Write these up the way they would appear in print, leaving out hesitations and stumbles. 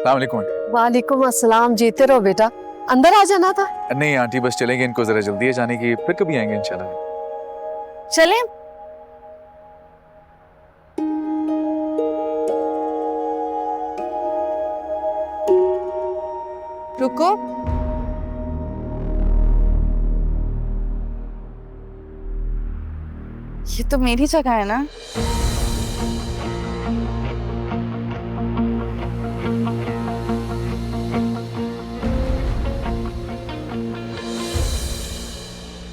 अस्सलाम वालेकुम। वालेकुम अस्सलाम। जीते रहो बेटा, अंदर आ जाना था। नहीं आंटी, बस चलेंगे, इनको जरा जल्दी है जाने की, फिर कभी आएंगे इंशाल्लाह। चलें। रुको। ये तो मेरी जगह है ना।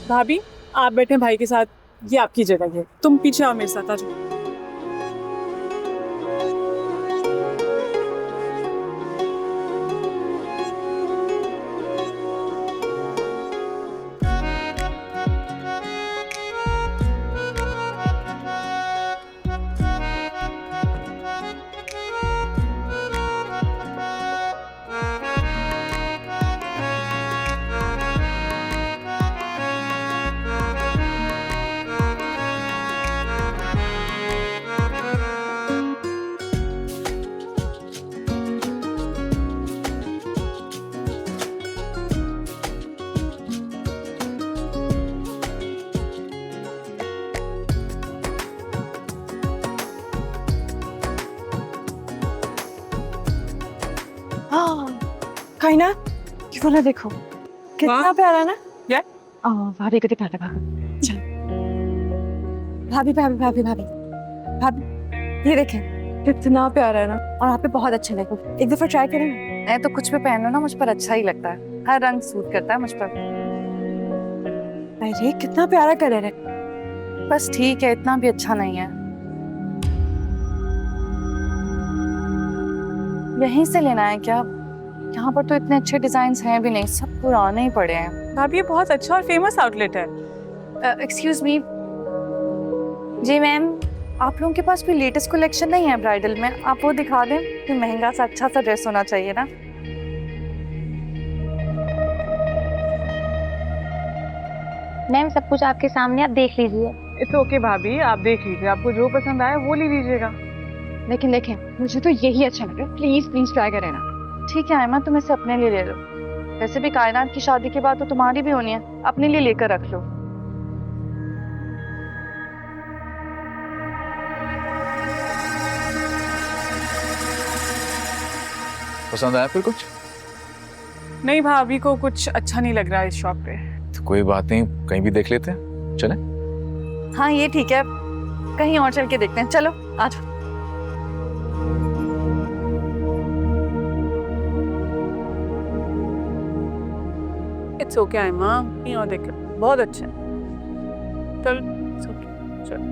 भाभी आप बैठे भाई के साथ, ये आपकी जगह है, तुम पीछे आओ मेरे साथ, आ जाओ। काइना, ये वाला देखो कितना प्यारा है ना। क्या? भाभी को दिखा दे। चल भाभी भाभी भाभी भाभी भाभी, ये देखें कितना प्यारा है ना, और आप पे बहुत अच्छा लगेगा। एक दफा ट्राई करें। मैं तो कुछ भी पहन लो ना, मुझ पर अच्छा ही लगता है, हर रंग सूट करता है मुझ पर। अरे कितना प्यारा कलर है। बस ठीक है, इतना भी अच्छा नहीं है। यहीं से लेना है क्या? यहाँ पर तो इतने अच्छे डिजाइन हैं भी नहीं, सब पुराने ही पड़े हैं। भाभी ये बहुत अच्छा और फेमस आउटलेट है। Excuse me. जी मैम, आप लोगों के पास कोई लेटेस्ट कलेक्शन नहीं है ब्राइडल में? आप वो दिखा दें कि महंगा सा अच्छा सा ड्रेस होना चाहिए ना। मैम सब कुछ आपके सामने, आप देख लीजिए। इट्स ओके भाभी, आप देख लीजिए, आपको जो पसंद आए वो ले लीजिएगा। लेकिन देखें, मुझे तो यही अच्छा लगा। प्लीज प्लीज ट्राई करें ना। ठीक है आयमा, तुम इसे अपने लिए ले लो। वैसे भी कायनात की शादी के बाद तो तुम्हारी भी होनी है, अपने लिए लेकर रख लो। पसंद आया फिर कुछ? नहीं, भाभी को कुछ अच्छा नहीं लग रहा है इस शॉप पे। तो कोई बात नहीं, कहीं भी देख लेते हैं, चलें? हाँ ये ठीक है, कहीं और चल के देखते हैं। चलो आ जाओ। इट्स ओके आयमा, कहीं और देख लो, बहुत अच्छा है। चल it's okay, चल।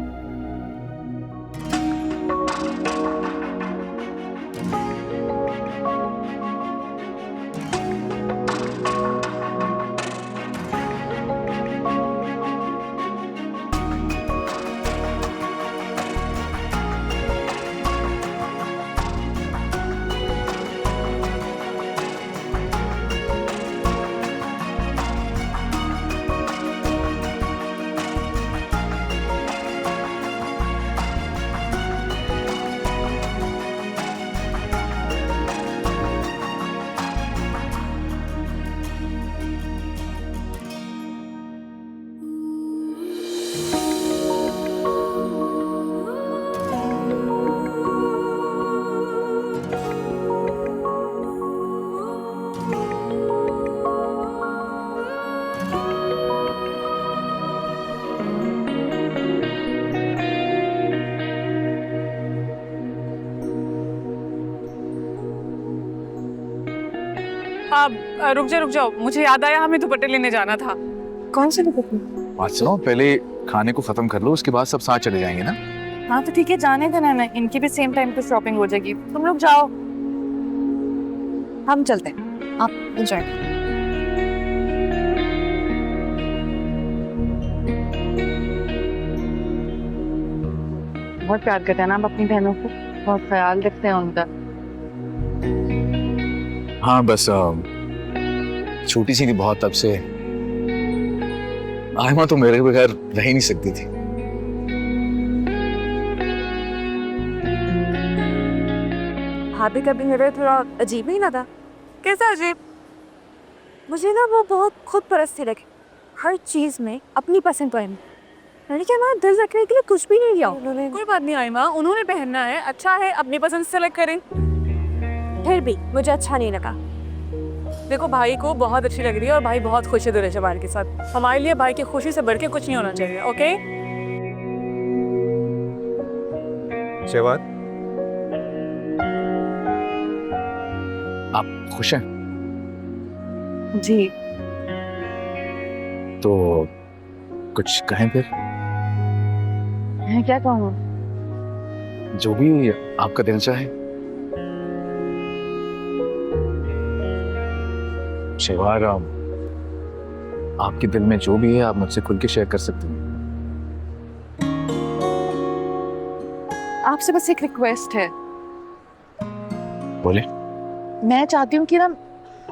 आप रुक जाओ, मुझे याद आया, हमें दुपट्टे लेने जाना था। कौन से दुपट्टे? बात सुनो, पहले खाने को खत्म कर लो, उसके बाद सब साथ चले जाएंगे ना। हाँ तो ठीक है, जाने देना ना, इनकी भी सेम टाइम पे शॉपिंग हो जाएगी। तुम लोग जाओ, हम चलते हैं, आप एंजॉय। बहुत प्यार करते हैं ना आप अपनी बहनों को, बहुत ख्याल रखते हैं उनका। हाँ बस छोटी सी थी बहुत, तब से आयमा तो मेरे बगैर रह ही नहीं सकती थी। भाभी का बिहेवियर थोड़ा अजीब ही लगा। कैसा अजीब? मुझे ना वो बहुत खुद परस्ती लगे, हर चीज़ में अपनी पसंद पहन। मैंने क्या ना दिल रखने के लिए कुछ भी नहीं लिया उन्होंने। कोई बात नहीं आयमा, उन्होंने पहनना है, अच्छा है, अपनी पसंद से सेलेक्ट करें। फिर भी मुझे अच्छा नहीं लगा। देखो भाई को बहुत अच्छी लग रही है और भाई बहुत खुश है दुल्हे शबार के साथ। हमारे लिए भाई की खुशी से बढ़ के कुछ नहीं होना चाहिए। ओके शहबाज, आप खुश हैं? जी। तो कुछ कहें फिर? मैं क्या कहूँ? जो भी आपका दिल चाहे। शहबाज, आपके दिल में जो भी है आप मुझसे खुल के शेयर कर सकते हैं। आपसे बस एक रिक्वेस्ट है। बोले। मैं चाहती हूँ कि ना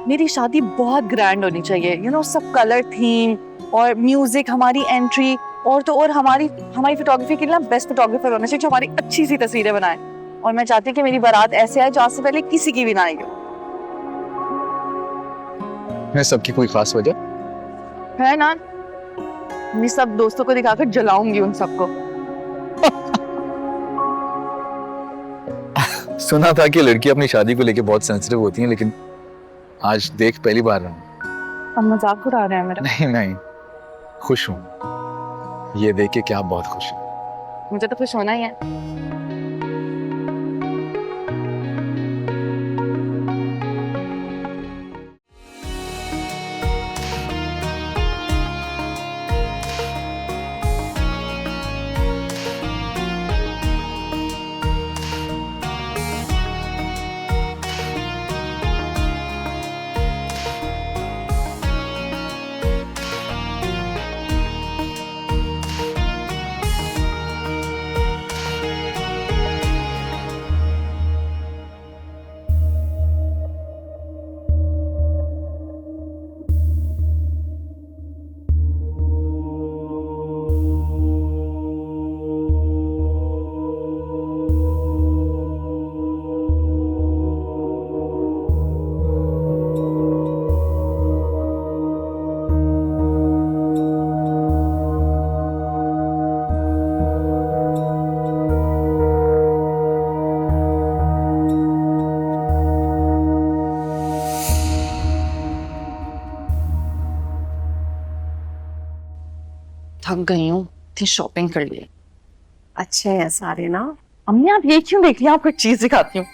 मेरी शादी बहुत ग्रैंड होनी चाहिए, यू नो, सब कलर थीम और म्यूजिक, हमारी एंट्री और तो और हमारी फोटोग्राफी के लिए ना बेस्ट फोटोग्राफर होना चाहिए जो हमारी अच्छी सी तस्वीरें बनाए। और मैं चाहती हूँ कि मेरी बारात ऐसे आए जो आज से पहले किसी की भी ना आई हो। है सबकी कोई खास वजह? है ना, मैं सब दोस्तों को दिखाकर जलाऊंगी उन सबको। सुना था कि लड़की अपनी शादी को लेके बहुत सेंसिटिव होती हैं, लेकिन आज देख पहली बार रहा हूँ। अब मजाक उड़ा रहे हैं मेरा। नहीं, खुश हूँ ये देख के कि आप बहुत खुश हैं। मुझे तो खुश होना ही है। थक गई हूँ, इतनी शॉपिंग कर ली। अच्छे हैं सारे ना। अम्मी आप ये क्यों देख लिया? आपको एक चीज दिखाती हूँ।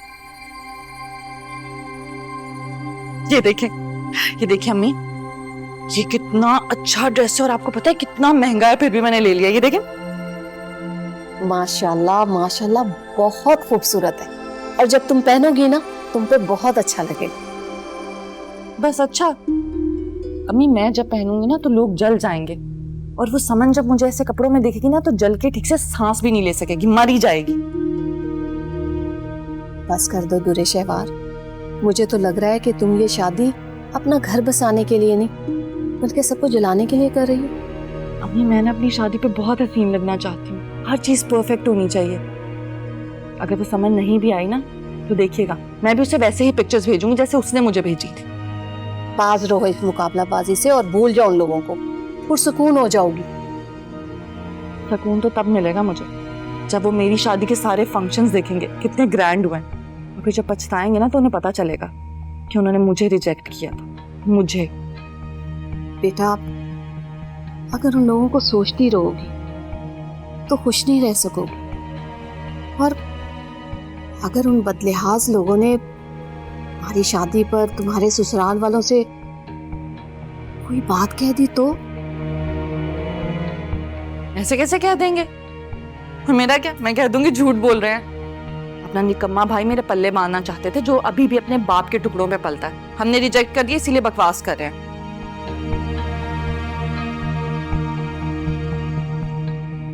ये देखें अम्मी, ये कितना अच्छा ड्रेस है और आपको पता है कितना महंगा है, फिर भी मैंने ले लिया। ये देखें। माशाल्लाह माशाल्लाह, बहुत खूबसूरत है और जब तुम पहनोगी ना तुम पे बहुत अच्छा लगेगा। बस अच्छा अम्मी, मैं जब पहनूंगी ना तो लोग जल जाएंगे और वो समन जब मुझे ऐसे कपड़ों में देखेगी ना तो जल के ठीक से सांस भी नहीं ले सकेगी, मरी जाएगी। बस कर दो दुरे शहवार, मुझे तो लग रहा है कि तुम ये शादी अपना घर बसाने के लिए नहीं बल्कि सबको जलाने के लिए कर रही हो। अम्मी मैं ना अपनी शादी पे बहुत हसीन लगना चाहती हूँ, हर चीज परफेक्ट होनी चाहिए। अगर वो समन नहीं भी आई ना तो देखिएगा मैं भी उसे वैसे ही पिक्चर्स भेजूंगी जैसे उसने मुझे भेजी थी। बाज रहो इस मुकाबलाबाजी से और भूल जाओ उन लोगों को, पुरसुकून हो जाओगी। सुकून तो तब मिलेगा मुझे जब वो मेरी शादी के सारे फंक्शंस देखेंगे कितने ग्रैंड हुए, और फिर जब पछताएंगे ना तो उन्हें पता चलेगा कि उन्होंने मुझे रिजेक्ट किया था। मुझे बेटा, अगर उन लोगों को सोचती रहोगी तो खुश नहीं रह सकोगी, और अगर उन बदलिहाज लोगों ने हमारी शादी पर तुम्हारे ससुराल वालों से कोई बात कह दी तो? ऐसे कैसे कह देंगे? और मेरा क्या, मैं कह दूंगी झूठ बोल रहे हैं। अपना निकम्मा भाई मेरे पल्ले मारना चाहते थे जो अभी भी अपने बाप के टुकड़ों में पलता है। हमने रिजेक्ट कर दिया इसीलिए बकवास कर रहे हैं।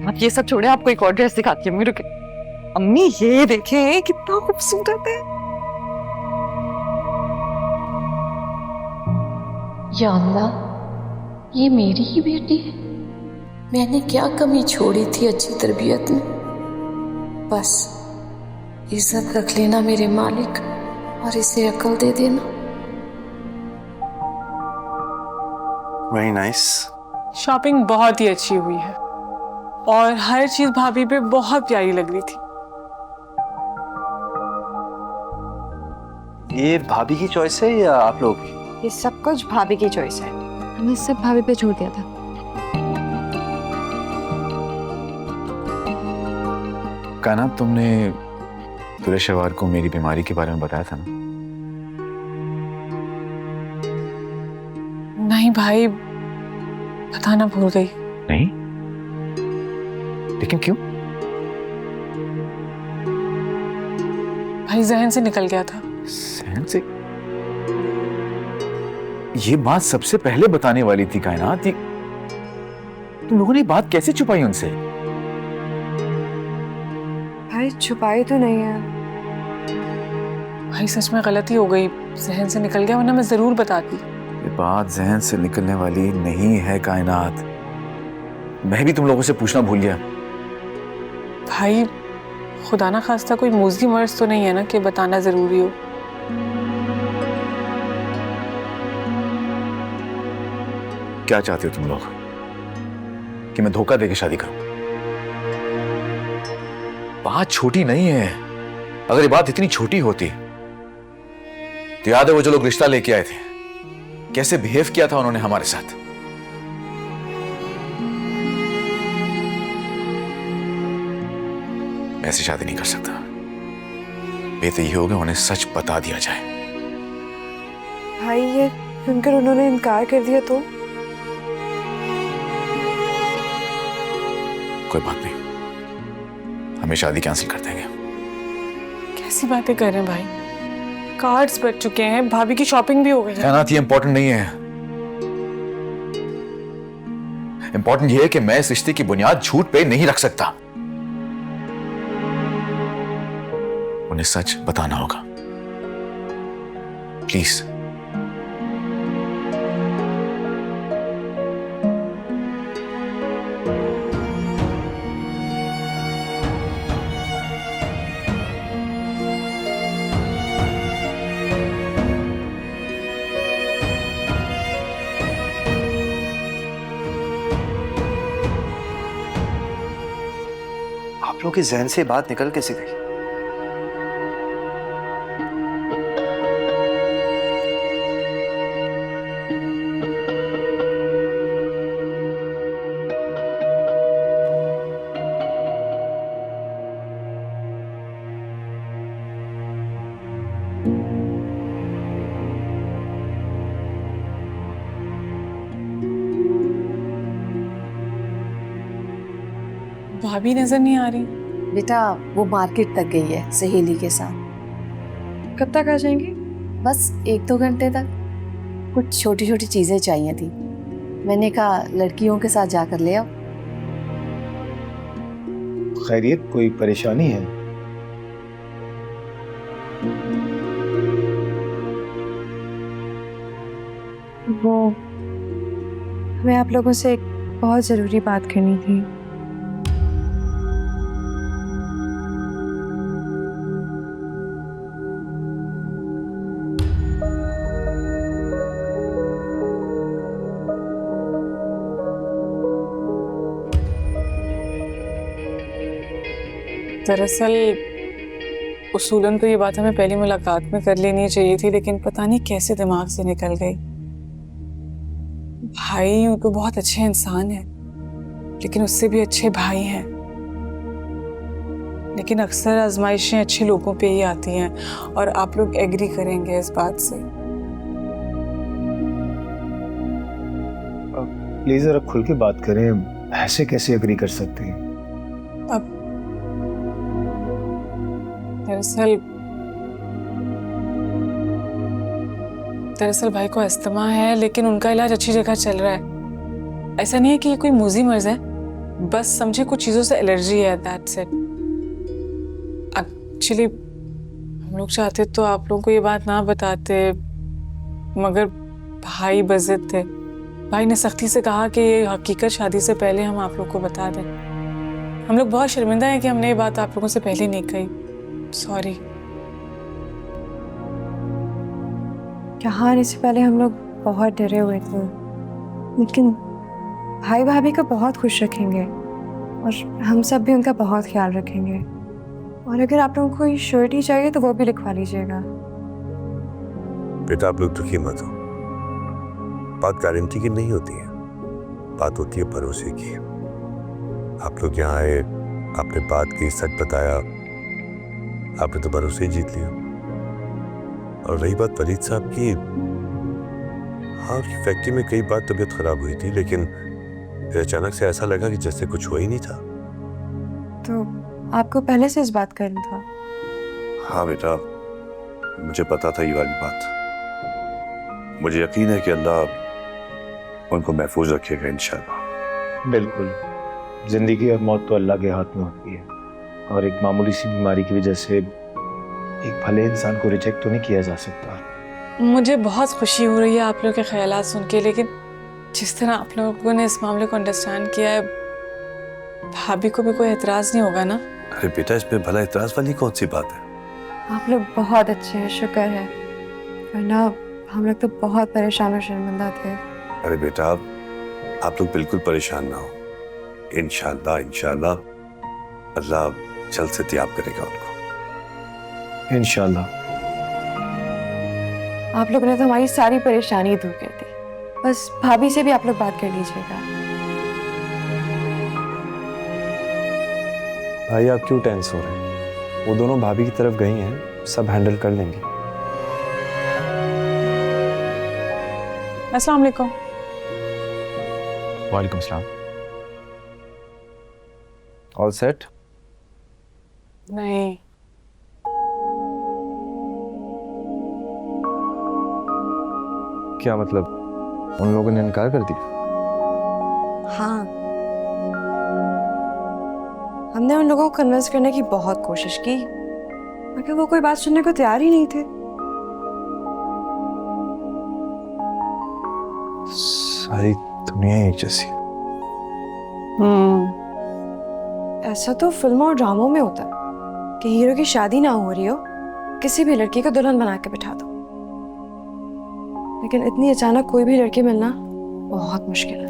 आप ये सब छोड़े, आपको एक और ड्रेस दिखाती हूँ। रुके अम्मी, ये देखें कितना खूबसूरत है। या अल्लाह, ये मेरी ही बेटी है। मैंने क्या कमी छोड़ी थी अच्छी तरबियत में? बस इज्जत रख लेना मेरे मालिक और इसे अकल दे देना। Very nice. शॉपिंग बहुत ही अच्छी हुई है और हर चीज भाभी पे बहुत प्यारी लग रही थी। ये भाभी की चॉइस है या आप लोग की? ये सब कुछ भाभी की चॉइस है, हमने सब भाभी पे छोड़ दिया था। काना, तुमने तुरेशवार को मेरी बीमारी के बारे में बताया था ना? नहीं भाई, बताना भूल गई। नहीं, लेकिन क्यों? भाई जहन से निकल गया था। सहन से? ये बात सबसे पहले बताने वाली थी कायनात। तुम लोगों ने बात कैसे छुपाई उनसे? भाई छुपाई तो नहीं है। भाई सच में गलती हो गई, जहन से निकल गया, वरना मैं जरूर बताती। ये बात जहन से निकलने वाली नहीं है कायनात। मैं भी तुम लोगों से पूछना भूल गया। भाई खुदा ना खास्ता कोई मूजी मर्ज तो नहीं है ना कि बताना जरूरी हो। क्या चाहते हो तुम लोग? कि मैं धोखा देके शादी करूं? बात छोटी नहीं है। अगर ये बात इतनी छोटी होती तो याद है वो जो लोग रिश्ता लेके आए थे, कैसे बिहेव किया था उन्होंने हमारे साथ। मैं ऐसी शादी नहीं कर सकता। बेहतर ये होगा उन्हें सच बता दिया जाए। भाई ये सुनकर उन्होंने इनकार कर दिया तो? कोई बात नहीं, हमें शादी कैंसिल कर देंगे। कैसी बातें कर रहे हैं भाई? कार्ड्स बच चुके हैं, भाभी की शॉपिंग भी हो गई है। कायनात, ये इंपॉर्टेंट नहीं है। इंपॉर्टेंट ये है कि मैं इस रिश्ते की बुनियाद झूठ पे नहीं रख सकता। उन्हें सच बताना होगा, प्लीज। आप लोग के जहन से बात निकल कैसे गई? भाभी नजर नहीं आ रही। बेटा वो मार्केट तक गई है सहेली के साथ। कब तक आ जाएंगी? बस 1-2 घंटे तक। कुछ छोटी छोटी चीजें चाहिए थी, मैंने कहा लड़कियों के साथ जाकर ले आओ। खैरियत, कोई परेशानी है? वो हमें आप लोगों से एक बहुत ज़रूरी बात करनी थी। दरअसल उसूलन तो ये बात हमें पहली मुलाकात में कर लेनी चाहिए थी, लेकिन पता नहीं कैसे दिमाग से निकल गई। भाई यूं तो बहुत अच्छे इंसान हैं, लेकिन उससे भी अच्छे भाई हैं। लेकिन अक्सर आजमाइशें अच्छे लोगों पे ही आती हैं, और आप लोग एग्री करेंगे इस बात से। प्लीज जरा खुल के बात करें, ऐसे कैसे एग्री कर सकते हैं? अब दरअसल भाई को अस्थमा है, लेकिन उनका इलाज अच्छी जगह चल रहा है। ऐसा नहीं है कि ये कोई मूजी मर्ज है, बस समझे कुछ चीजों से एलर्जी है, दैट्स इट। एक्चुअली हम लोग चाहते तो आप लोगों को ये बात ना बताते, मगर भाई बज़िद थे। भाई ने सख्ती से कहा कि ये हकीकत शादी से पहले हम आप लोग को बता दें। हम लोग बहुत शर्मिंदा हैं कि हमने ये बात आप लोगों से पहले नहीं कही। सॉरी। यहाँ आने से पहले हम लोग बहुत डरे हुए थे, लेकिन भाई भाभी को बहुत खुश रखेंगे और हम सब भी उनका बहुत ख्याल रखेंगे। और अगर आप लोगों को कोई श्योरिटी चाहिए तो वो भी लिखवा लीजिएगा। बेटा आप लोग दुखी मत हो, बात गारंटी की नहीं होती है, बात होती है भरोसे की। आप लोग यहाँ आए, आपने बात की, सच बताया, आपने तो भरोसे ही जीत लिया। और रही बात फरीद साहब की, हाँ फैक्ट्री में कई बार तबीयत खराब हुई थी, लेकिन फिर अचानक से ऐसा लगा कि जैसे कुछ हुआ ही नहीं था। तो आपको पहले से इस बात करना था? हाँ बेटा, मुझे पता था ये वाली बात। मुझे यकीन है कि अल्लाह उनको महफूज रखेगा इंशाल्लाह। बिल्कुल, जिंदगी और मौत तो अल्लाह के हाथ में होती है, और एक मामूली सी बीमारी की वजह से एक भले इंसान को रिजेक्ट तो नहीं किया जा सकता। मुझे बहुत खुशी हो रही है आप लोग के ख्यालात सुन के, लेकिन जिस तरह आप लोगों ने इस मामले को अंडरस्टैंड किया है, भाभी को भी कोई एतराज़ नहीं होगा ना? अरे बेटा, इसमें भला एतराज़ वाली कौन सी बात है? आप लोग बहुत अच्छे हैं, शुक्र है, वरना हम लोग तो बहुत परेशान और शर्मिंदा थे। अरे बेटा, आप लोग बिल्कुल परेशान ना हो, इंशाल्लाह इंशाल्लाह अल्लाह जल्द से त्याग करेगा उनको, इंशाल्लाह। आप लोगों ने तो हमारी सारी परेशानी दूर कर दी। बस भाभी से भी आप लोग बात कर लीजिएगा। भाई आप क्यों टेंस हो रहे हैं? वो दोनों भाभी की तरफ गई हैं, सब हैंडल कर लेंगे। अस्सलाम वालेकुम। वालेकुम सलाम। All set? नहीं, क्या मतलब, उन लोगों ने इनकार कर दिया? हाँ, हमने उन लोगों को कन्विंस करने की बहुत कोशिश की, मगर वो कोई बात सुनने को तैयार ही नहीं थे। सारी दुनिया एक जैसी। ऐसा तो फिल्मों और ड्रामों में होता है कि हीरो की शादी ना हो रही हो, किसी भी लड़की को दुल्हन बना के बिठा दो, लेकिन इतनी अचानक कोई भी लड़की मिलना बहुत मुश्किल है।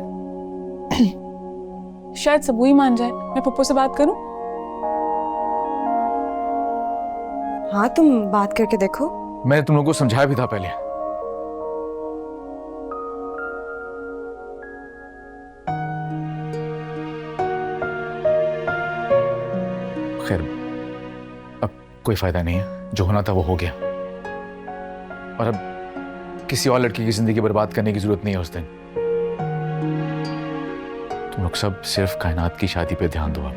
शायद सबू ही मान जाए। मैं पप्पू से बात करूं? हाँ, तुम बात करके देखो। मैंने तुम लोगों को समझाया भी था पहले। खैर, अब कोई फायदा नहीं है, जो होना था वो हो गया, और अब किसी और लड़की की जिंदगी बर्बाद करने की जरूरत नहीं है उस दिन। तुम लोग सब सिर्फ कायनात की शादी पे ध्यान दो। अब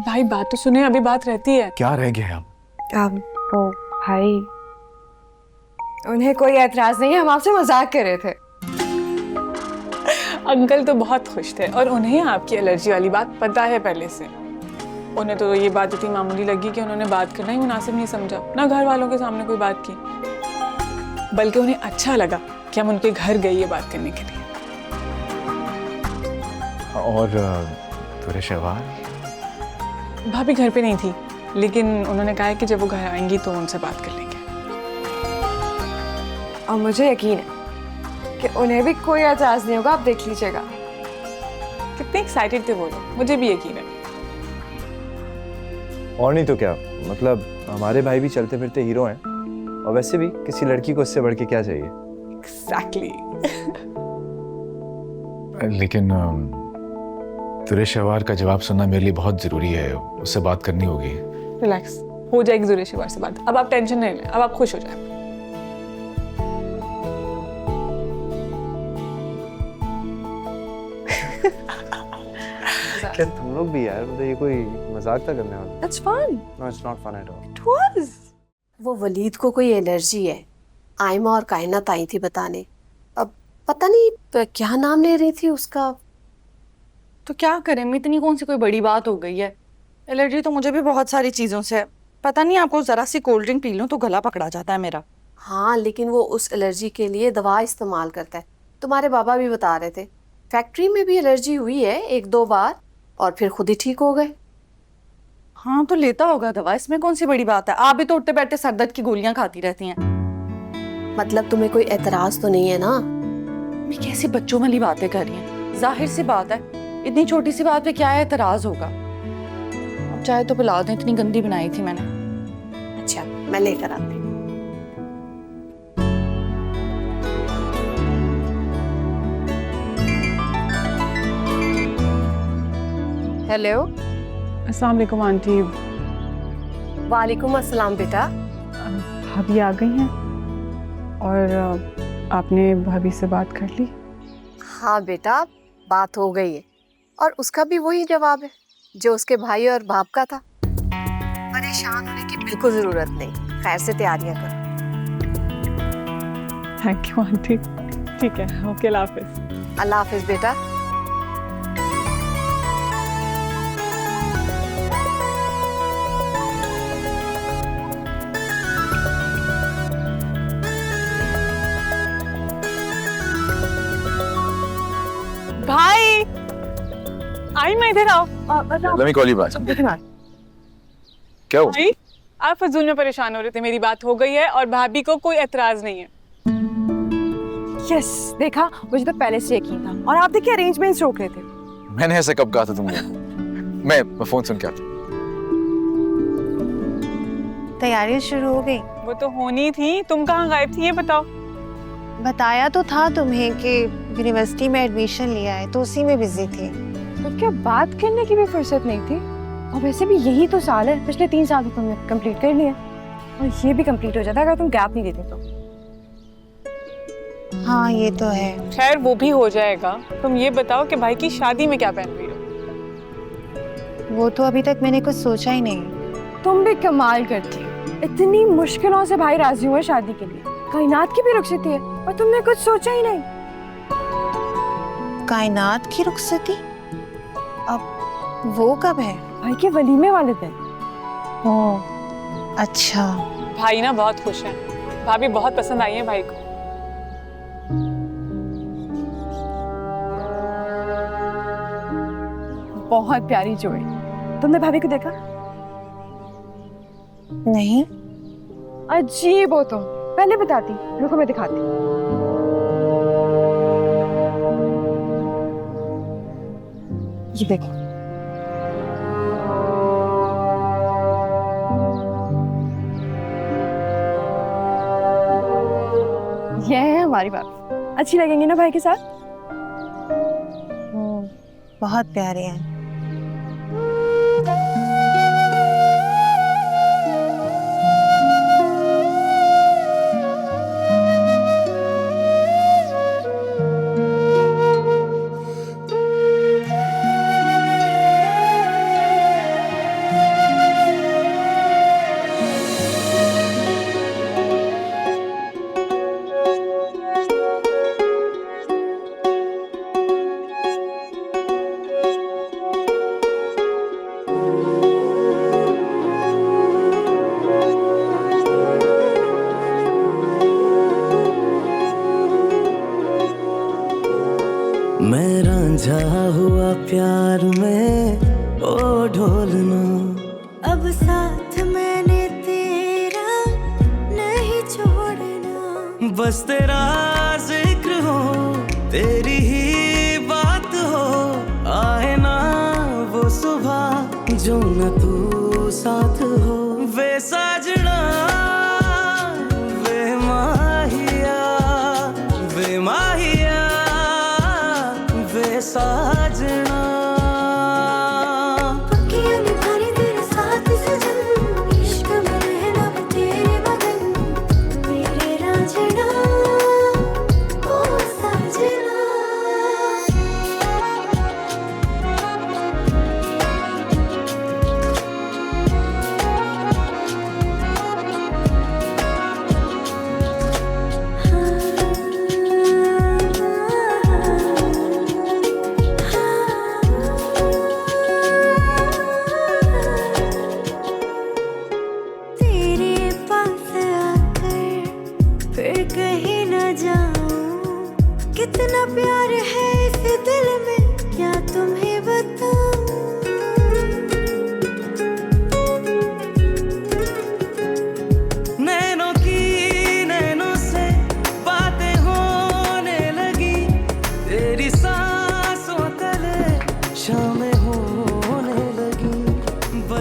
भाई बात तो सुने, अभी बात रहती है। क्या रह गया है अब? ओ भाई, उन्हें कोई एतराज नहीं है, हम आपसे मजाक कर रहे थे। अंकल तो बहुत खुश थे, और उन्हें आपकी एलर्जी वाली बात पता है पहले से। उन्हें तो ये बात इतनी मामूली लगी कि उन्होंने बात करना ही मुनासिब नहीं समझा, ना घर वालों के सामने कोई बात की, बल्कि उन्हें अच्छा लगा कि हम उनके घर गए ये बात करने के लिए। और तुरे शहवार? भाभी घर पे नहीं थी, लेकिन उन्होंने कहा है कि जब वो घर आएंगी तो उनसे बात कर लेंगे। और मुझे यकीन है कि उन्हें भी कोई एतराज नहीं होगा, आप देख लीजिएगा। कितने एक्साइटेड थे वो लोग, मुझे भी यकीन है। और नहीं तो क्या, मतलब हमारे भाई भी चलते फिरते हीरो हैं, और वैसे भी किसी लड़की को इससे बढ़ के क्या चाहिए। Exactly. लेकिन तुरे शहवार का जवाब सुनना मेरे लिए बहुत जरूरी है, उससे बात करनी होगी। रिलैक्स, हो जाएगी जुरे शहवार से बात। अब आप टेंशन नहीं लें, अब आप खुश हो जाए। क्या तुम लोग भी यार, मतलब ये कोई मजाक था करने वाला? That's fun. No, it's not fun at all. It was. वो वलीद को कोई एलर्जी है, आयमा और कायनात आई थी बताने। अब पता नहीं क्या नाम ले रही थी उसका। तो क्या करें, इतनी कौन सी कोई बड़ी बात हो गई है। एलर्जी तो मुझे भी बहुत सारी चीज़ों से है। पता नहीं, आपको ज़रा सी कोल्ड ड्रिंक पी लूँ तो गला पकड़ा जाता है मेरा। हाँ, लेकिन वो उस एलर्जी के लिए दवा इस्तेमाल करता है। तुम्हारे बाबा भी बता रहे थे, फैक्ट्री में भी एलर्जी हुई है 1-2 बार और फिर खुद ही ठीक हो गए। हाँ तो लेता होगा दवा, इसमें कौन सी बड़ी बात है। आप भी तो उठते बैठते सरदर्द की गोलियां खाती रहती हैं। मतलब तुम्हें कोई एतराज तो नहीं है ना? ये कैसी बच्चों वाली बातें कर रही हैं? जाहिर सी बात है, इतनी छोटी सी बात पे क्या है एतराज होगा। अब चाहे तो पिला दें, इतनी गंदी बनाई थी मैंने। अच्छा, मैं लेकर आती हूँ। हेलो। अस्सलाम वालेकुम आंटी। वालेकुम अस्सलाम बेटा। भाभी आ गई हैं और आपने भाभी से बात कर ली? हाँ बेटा, बात हो गई है और उसका भी वही जवाब है जो उसके भाई और बाप का था। परेशान होने की बिल्कुल जरूरत नहीं, खैर से तैयारियां करो। Thank you aunty. ठीक है, ओके, अल्लाह हाफिज। अल्लाह हाफिज बेटा। भाई आई, मैं इधर आओ। Let me call you back. क्या हुआ? भाई आप फजूल में परेशान हो रहे थे, मेरी बात हो गई है और भाभी को कोई एतराज नहीं है। यस, देखा, मुझे तो पहले से यकीन था। और आप देखिए अरेंजमेंट्स रोक रहे थे। मैंने ऐसा कब कहा था तुमको? मैं फोन सुन के आता। तैयारियां शुरू हो गई? वो तो होनी थी, तुम कहाँ गायब थी ये बताओ। बताया तो था तुम्हें कि यूनिवर्सिटी में एडमिशन लिया है, तो उसी में बिजी थी। तो क्या बात करने की भी फुर्सत नहीं थी? और वैसे भी यही तो साल है, पिछले 3 साल तो तुमने कंप्लीट कर लिया और ये भी कंप्लीट हो जाता अगर तुम गैप नहीं देते तो। हाँ ये तो है। खैर वो भी हो जाएगा। तुम ये बताओ कि भाई की शादी में क्या पहन रही हो? वो तो अभी तक मैंने कुछ सोचा ही नहीं। तुम भी कमाल करती हो, इतनी मुश्किलों से भाई राजी हुए शादी के लिए। कायनात की भी रुखसती है और तुमने कुछ सोचा ही नहीं। कायनात की रुखसती? अब वो कब है? भाई के वलीमे वाले दिन। ओह अच्छा। भाई ना बहुत खुश है, भाभी बहुत पसंद आई है भाई को। बहुत प्यारी जोड़ी। तुमने भाभी को देखा? नहीं। अजीब हो तुम, पहले बताती, रुको मैं दिखाती। ये देखो। ये है हमारी बात। अच्छी लगेंगी ना भाई के साथ? बहुत प्यारे हैं। मैं रांझा हुआ प्यार में, ओ ढोलना अब साथ मैंने तेरा नहीं छोड़ना। बस तेरा जिक्र हो, तेरी ही बात हो, आए ना वो सुबह जो न तू साथ हो। वे साजना वे माहिया, वे माहिया वे साजना। पक्कियां निभाने तेरे साथ सजन, इश्क में रहना मैं तेरे मगन। मेरे रांझना ओ साजना।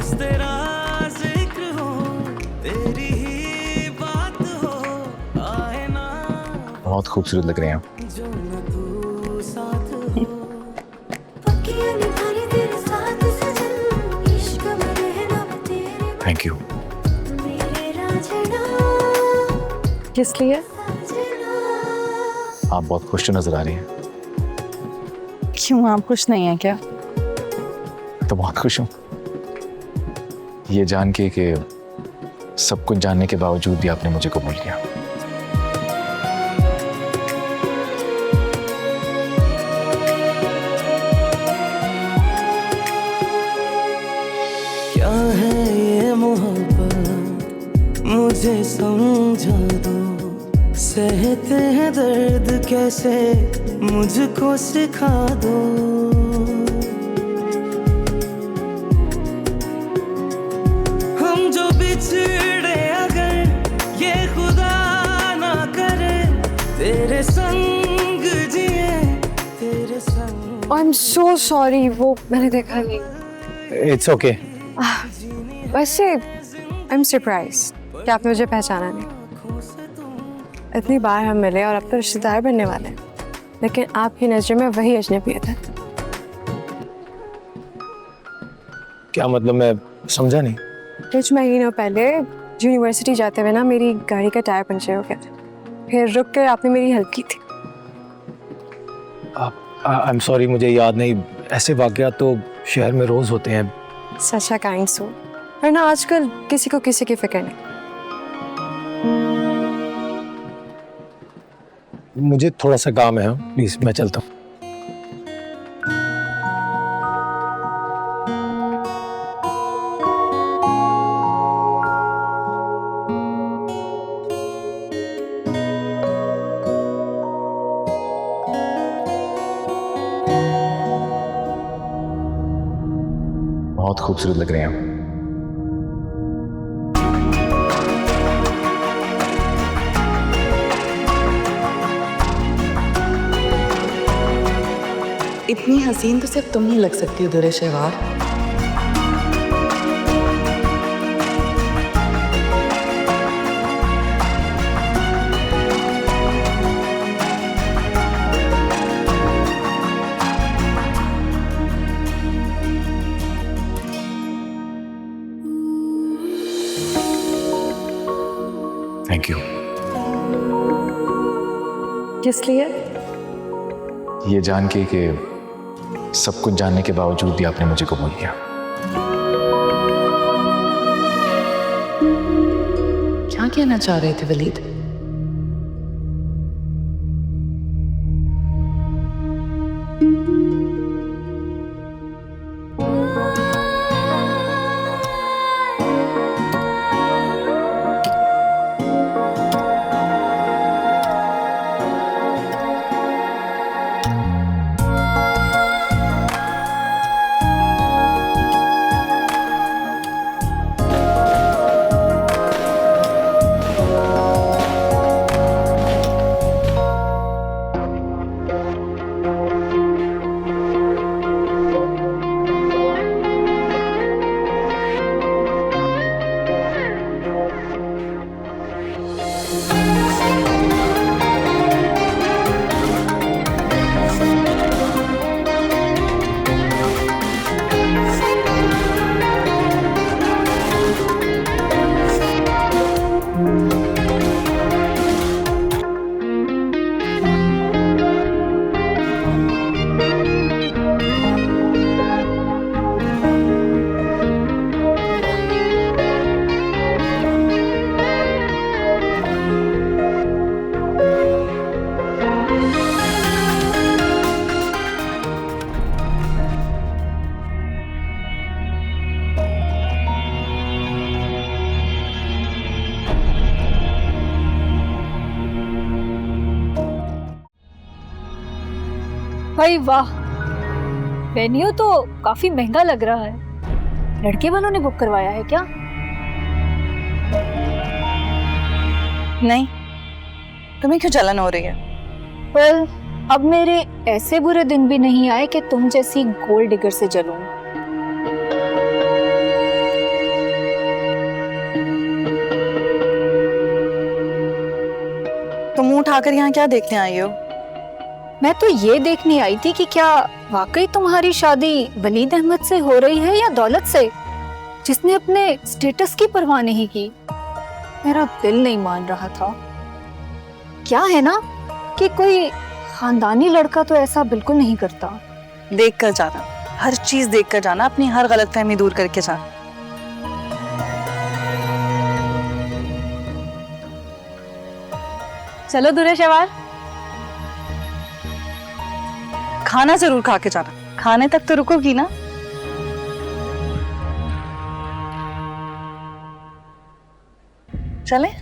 बस तेरा जिक्र हो, तेरी ही बात हो, आए ना बहुत खूबसूरत लग रहे हैं आप। जो न तू साथ हो। पक्कियां निभानी तेरे साथ सजन, इश्क में रहना मैं तेरे थैंक यू। मेरे रांझना किस लिए? आप बहुत खुश नजर आ रही हैं। क्यों, आप खुश नहीं है क्या? तो बहुत खुश हूँ ये जान के कि सब कुछ जानने के बावजूद भी आपने मुझे कबूल किया। क्या है ये मोहब्बत, मुझे समझा दो, सहते हैं दर्द कैसे मुझको सिखा दो। हम जो बिछड़े अगर ये खुदा ना करे, तेरे संग जिए तेरे संग। आई एम सो सॉरी, वो मैंने देखा नहीं। It's okay. वैसे आई एम सरप्राइज कि आपने मुझे पहचाना नहीं। इतनी बार हम मिले और अब तो रिश्तेदार बनने वाले हैं, लेकिन आपकी नजर में वही अजनबी था। क्या मतलब, मैं समझा नहीं। कुछ महीनों पहले यूनिवर्सिटी जाते हुए ना मेरी गाड़ी का टायर पंचर हो गया था, फिर रुक कर आपने मेरी हेल्प की थी। आई एम सॉरी, मुझे याद नहीं। ऐसे वाकयात तो शहर में रोज होते हैं। सच है, काइंड सो। पर ना आजकल किसी को किसी की फिक्र नहीं। मुझे थोड़ा सा काम है, प्लीज मैं चलता हूँ। बहुत खूबसूरत लग रहे हैं आप। इतनी हसीन तो सिर्फ तुम ही लग सकती हो दुरे शेवार। Thank you. किस लिए? ये जान के कि सब कुछ जानने के बावजूद भी आपने मुझे कबूल किया। क्या कहना चाह रहे थे वलीद? भाई वाह, वेन्यू तो काफी महंगा लग रहा है। लड़के वालों ने बुक करवाया है क्या? नहीं, तुम्हें क्यों जलन हो रही है? वेल, अब मेरे ऐसे बुरे दिन भी नहीं आए कि तुम जैसी गोल्ड डिगर से जलूं। आकर यहाँ क्या देखने आई हो? मैं तो ये देखने आई थी कि क्या वाकई तुम्हारी शादी वलीद अहमद से हो रही है या दौलत से, जिसने अपने स्टेटस की परवाह नहीं की। मेरा दिल नहीं मान रहा था। क्या है ना कि कोई खानदानी लड़का तो ऐसा बिल्कुल नहीं करता। देख कर जाना, हर चीज देख कर जाना, अपनी हर गलतफहमी दूर करके जाना। चलो दूल्हे शवार, खाना जरूर खा के जाना, खाने तक तो रुकोगी ना? चले?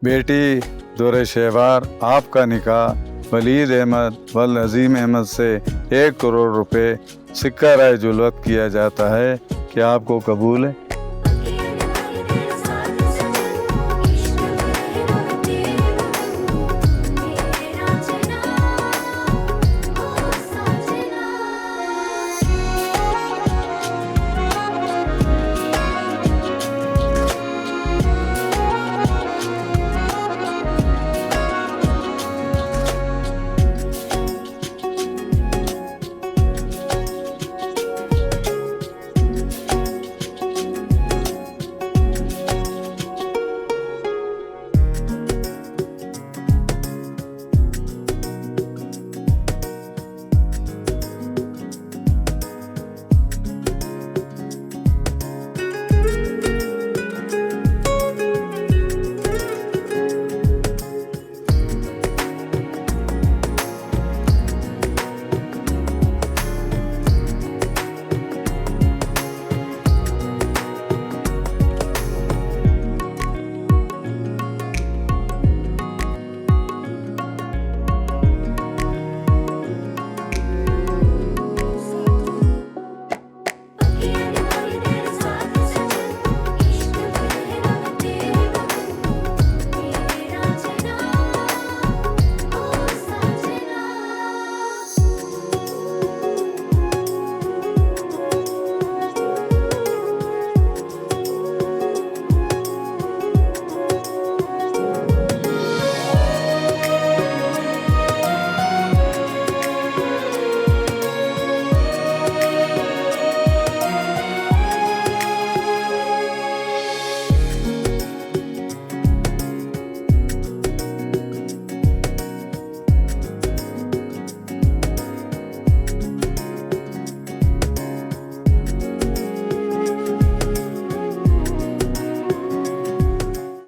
बेटी दुरे शहवार, आपका निकाह वलीद अहमद वल अजीम अहमद से 1 करोड़ रुपए सिक्का राय जुलवत किया जाता है। क्या आपको कबूल है?